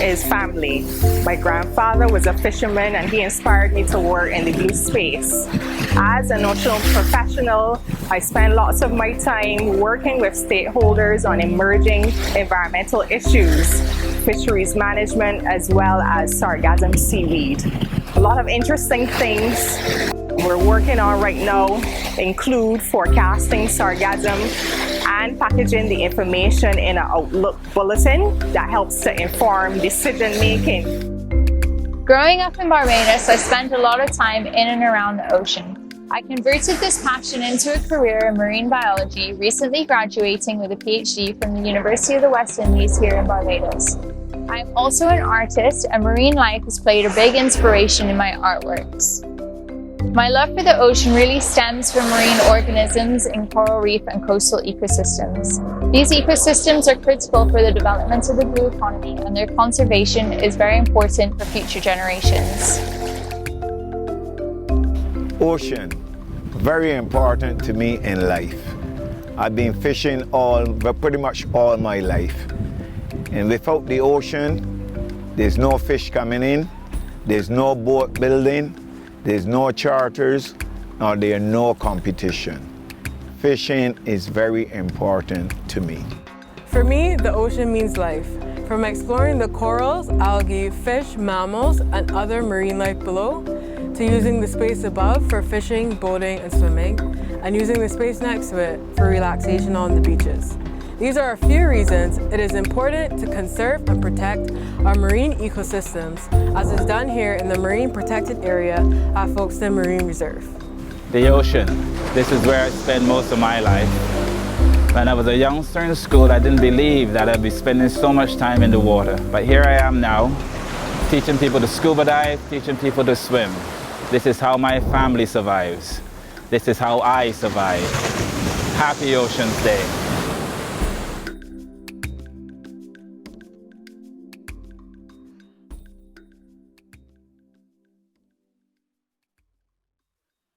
is family. My grandfather was a fisherman and he inspired me to work in the blue space. As an ocean professional, I spend lots of my time working with stakeholders on emerging environmental issues, fisheries management, as well as sargassum seaweed. A lot of interesting things we're working on right now include forecasting sargassum and packaging the information in an Outlook bulletin that helps to inform decision making. Growing up in Barbados, I spent a lot of time in and around the ocean. I converted this passion into a career in marine biology, recently graduating with a PhD from the University of the West Indies here in Barbados. I'm also an artist, and marine life has played a big inspiration in my artworks. My love for the ocean really stems from marine organisms in coral reef and coastal ecosystems. These ecosystems are critical for the development of the blue economy, and their conservation is very important for future generations. Ocean, very important to me in life. I've been fishing pretty much all my life. And without the ocean, there's no fish coming in, there's no boat building, there's no charters, or there's no competition. Fishing is very important to me. For me, the ocean means life. From exploring the corals, algae, fish, mammals, and other marine life below, to using the space above for fishing, boating, and swimming, and using the space next to it for relaxation on the beaches. These are a few reasons it is important to conserve and protect our marine ecosystems, as is done here in the Marine Protected Area at Folkestone Marine Reserve. The ocean. This is where I spend most of my life. When I was a youngster in school, I didn't believe that I'd be spending so much time in the water. But here I am now, teaching people to scuba dive, teaching people to swim. This is how my family survives. This is how I survive. Happy Oceans Day.